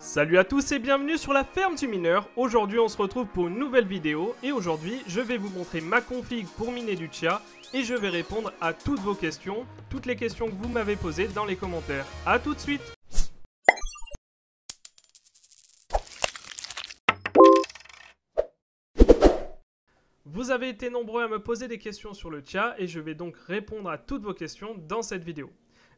Salut à tous et bienvenue sur la ferme du mineur. Aujourd'hui on se retrouve pour une nouvelle vidéo et aujourd'hui je vais vous montrer ma config pour miner du Tchia et je vais répondre à toutes vos questions, toutes les questions que vous m'avez posées dans les commentaires. A tout de suite. Vous avez été nombreux à me poser des questions sur le Tchia et je vais donc répondre à toutes vos questions dans cette vidéo.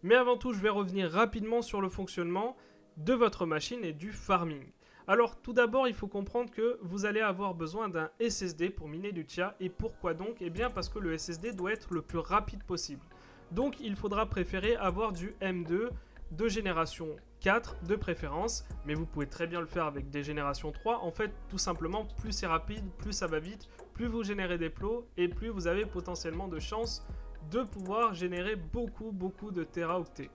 Mais avant tout je vais revenir rapidement sur le fonctionnement de votre machine et du farming. Alors tout d'abord il faut comprendre que vous allez avoir besoin d'un SSD pour miner du Tchia. Et pourquoi donc? Eh bien parce que le SSD doit être le plus rapide possible. Donc il faudra préférer avoir du M2 de génération 4 de préférence, mais vous pouvez très bien le faire avec des générations 3. En fait tout simplement plus c'est rapide, plus ça va vite, plus vous générez des plots et plus vous avez potentiellement de chances de pouvoir générer beaucoup de téraoctets.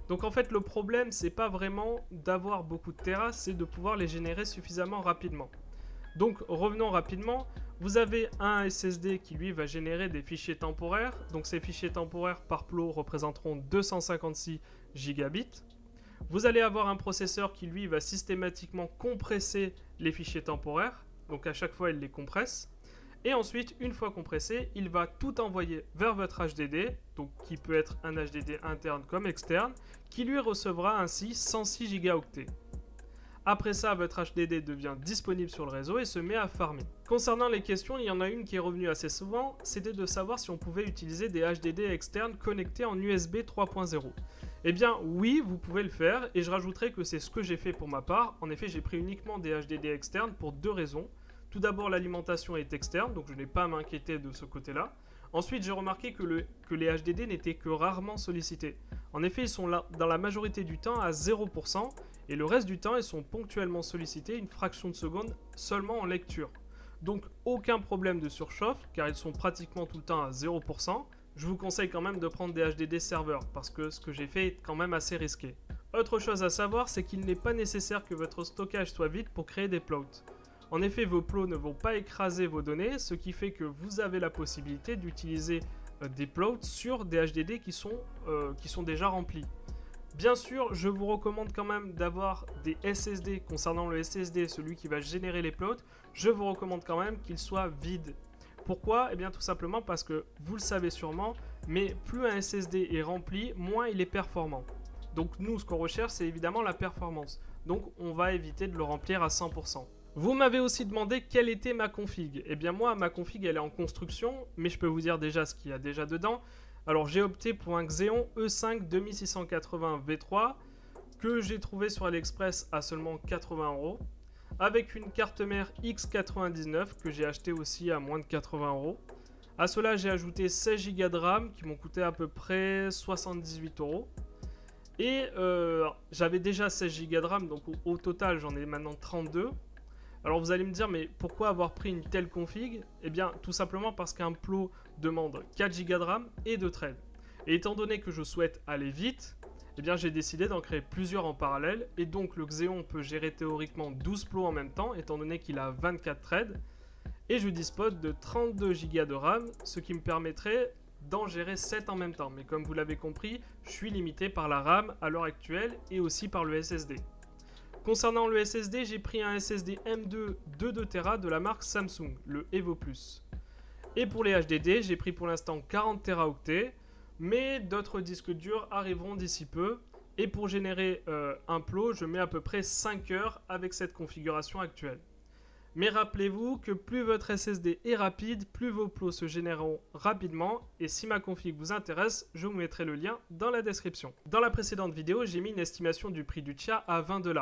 Donc en fait le problème c'est pas vraiment d'avoir beaucoup de terras, c'est de pouvoir les générer suffisamment rapidement. Donc revenons rapidement, vous avez un SSD qui lui va générer des fichiers temporaires. Donc ces fichiers temporaires par plot représenteront 256 gigabits. Vous allez avoir un processeur qui lui va systématiquement compresser les fichiers temporaires. Donc à chaque fois il les compresse. Et ensuite, une fois compressé, il va tout envoyer vers votre HDD, donc qui peut être un HDD interne comme externe, qui lui recevra ainsi 106 gigaoctets. Après ça, votre HDD devient disponible sur le réseau et se met à farmer. Concernant les questions, il y en a une qui est revenue assez souvent, c'était de savoir si on pouvait utiliser des HDD externes connectés en USB 3.0. Eh bien oui, vous pouvez le faire, et je rajouterai que c'est ce que j'ai fait pour ma part. En effet, j'ai pris uniquement des HDD externes pour deux raisons. Tout d'abord, l'alimentation est externe, donc je n'ai pas à m'inquiéter de ce côté-là. Ensuite, j'ai remarqué que les HDD n'étaient que rarement sollicités. En effet, ils sont là dans la majorité du temps à 0%, et le reste du temps, ils sont ponctuellement sollicités une fraction de seconde seulement en lecture. Donc, aucun problème de surchauffe, car ils sont pratiquement tout le temps à 0%. Je vous conseille quand même de prendre des HDD serveurs, parce que ce que j'ai fait est quand même assez risqué. Autre chose à savoir, c'est qu'il n'est pas nécessaire que votre stockage soit vide pour créer des plots. En effet, vos plots ne vont pas écraser vos données, ce qui fait que vous avez la possibilité d'utiliser des plots sur des HDD qui sont déjà remplis. Bien sûr, je vous recommande quand même d'avoir des SSD. Concernant le SSD, celui qui va générer les plots, je vous recommande quand même qu'il soit vide. Pourquoi? Eh bien tout simplement parce que vous le savez sûrement, mais plus un SSD est rempli, moins il est performant. Donc nous, ce qu'on recherche, c'est évidemment la performance. Donc on va éviter de le remplir à 100%. Vous m'avez aussi demandé quelle était ma config. Eh bien moi, ma config elle est en construction, mais je peux vous dire déjà ce qu'il y a déjà dedans. Alors j'ai opté pour un Xeon E5 2680 V3 que j'ai trouvé sur AliExpress à seulement 80 €, avec une carte mère X99 que j'ai acheté aussi à moins de 80 €. À cela j'ai ajouté 16 Go de RAM qui m'ont coûté à peu près 78 €. Et j'avais déjà 16 Go de RAM, donc au total j'en ai maintenant 32. Alors vous allez me dire, mais pourquoi avoir pris une telle config? Eh bien tout simplement parce qu'un plot demande 4 Go de RAM et de threads. Et étant donné que je souhaite aller vite, eh bien j'ai décidé d'en créer plusieurs en parallèle. Et donc le Xeon peut gérer théoriquement 12 plots en même temps, étant donné qu'il a 24 threads. Et je dispose de 32 Go de RAM, ce qui me permettrait d'en gérer 7 en même temps. Mais comme vous l'avez compris, je suis limité par la RAM à l'heure actuelle et aussi par le SSD. Concernant le SSD, j'ai pris un SSD M2 de 2 Tera de la marque Samsung, le Evo Plus. Et pour les HDD, j'ai pris pour l'instant 40 Teraoctets, mais d'autres disques durs arriveront d'ici peu. Et pour générer un plot, je mets à peu près 5 heures avec cette configuration actuelle. Mais rappelez-vous que plus votre SSD est rapide, plus vos plots se généreront rapidement. Et si ma config vous intéresse, je vous mettrai le lien dans la description. Dans la précédente vidéo, j'ai mis une estimation du prix du Tchia à 20 $.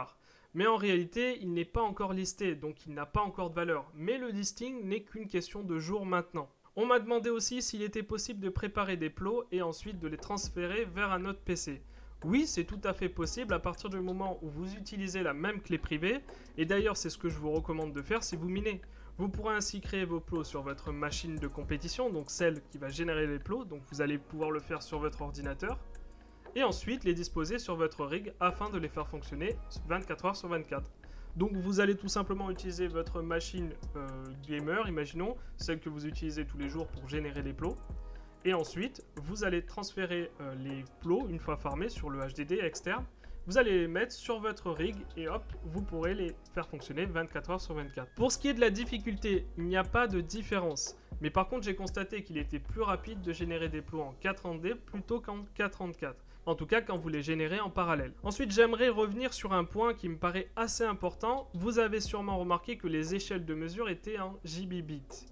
Mais en réalité, il n'est pas encore listé, donc il n'a pas encore de valeur. Mais le listing n'est qu'une question de jours maintenant. On m'a demandé aussi s'il était possible de préparer des plots et ensuite de les transférer vers un autre PC. Oui, c'est tout à fait possible à partir du moment où vous utilisez la même clé privée. Et d'ailleurs, c'est ce que je vous recommande de faire si vous minez. Vous pourrez ainsi créer vos plots sur votre machine de compétition, donc celle qui va générer les plots. Donc vous allez pouvoir le faire sur votre ordinateur. Et ensuite les disposer sur votre rig afin de les faire fonctionner 24 heures sur 24. Donc vous allez tout simplement utiliser votre machine gamer, imaginons, celle que vous utilisez tous les jours pour générer les plots. Et ensuite, vous allez transférer les plots, une fois farmés, sur le HDD externe. Vous allez les mettre sur votre rig et hop, vous pourrez les faire fonctionner 24 heures sur 24. Pour ce qui est de la difficulté, il n'y a pas de différence. Mais par contre, j'ai constaté qu'il était plus rapide de générer des plots en 430D plutôt qu'en 434. En tout cas, quand vous les générez en parallèle. Ensuite, j'aimerais revenir sur un point qui me paraît assez important. Vous avez sûrement remarqué que les échelles de mesure étaient en gigabits.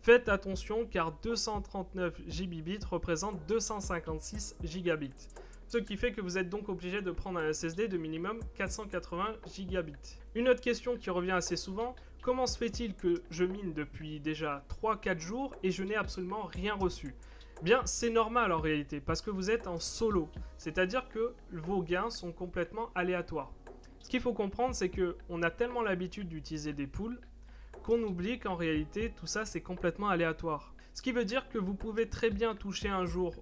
Faites attention car 239 gigabits représente 256 gigabits. Ce qui fait que vous êtes donc obligé de prendre un SSD de minimum 480 gigabits. Une autre question qui revient assez souvent, comment se fait-il que je mine depuis déjà 3-4 jours et je n'ai absolument rien reçu? Bien, c'est normal en réalité, parce que vous êtes en solo, c'est-à-dire que vos gains sont complètement aléatoires. Ce qu'il faut comprendre, c'est qu'on a tellement l'habitude d'utiliser des pools qu'on oublie qu'en réalité, tout ça, c'est complètement aléatoire. Ce qui veut dire que vous pouvez très bien toucher un jour,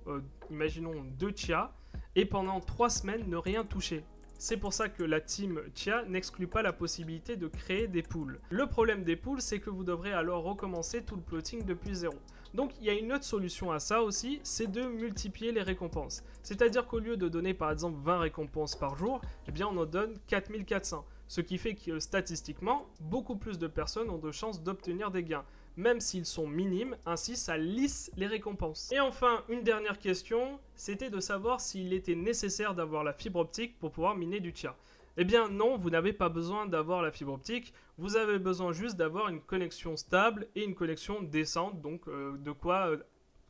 imaginons 2 TIA, et pendant 3 semaines ne rien toucher. C'est pour ça que la team TIA n'exclut pas la possibilité de créer des pools. Le problème des pools, c'est que vous devrez alors recommencer tout le plotting depuis zéro. Donc il y a une autre solution à ça aussi, c'est de multiplier les récompenses. C'est-à-dire qu'au lieu de donner par exemple 20 récompenses par jour, eh bien on en donne 4400. Ce qui fait que statistiquement, beaucoup plus de personnes ont de chances d'obtenir des gains, même s'ils sont minimes, ainsi ça lisse les récompenses. Et enfin, une dernière question, c'était de savoir s'il était nécessaire d'avoir la fibre optique pour pouvoir miner du TIA. Eh bien non, vous n'avez pas besoin d'avoir la fibre optique, vous avez besoin juste d'avoir une connexion stable et une connexion décente, donc de quoi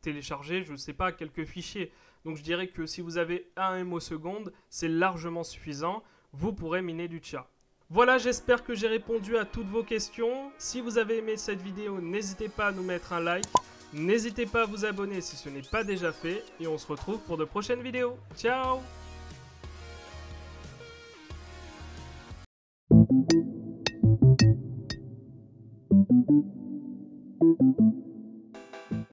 télécharger, je ne sais pas, quelques fichiers. Donc je dirais que si vous avez 1 MO seconde, c'est largement suffisant, vous pourrez miner du TIA. Voilà, j'espère que j'ai répondu à toutes vos questions. Si vous avez aimé cette vidéo, n'hésitez pas à nous mettre un like. N'hésitez pas à vous abonner si ce n'est pas déjà fait. Et on se retrouve pour de prochaines vidéos. Ciao!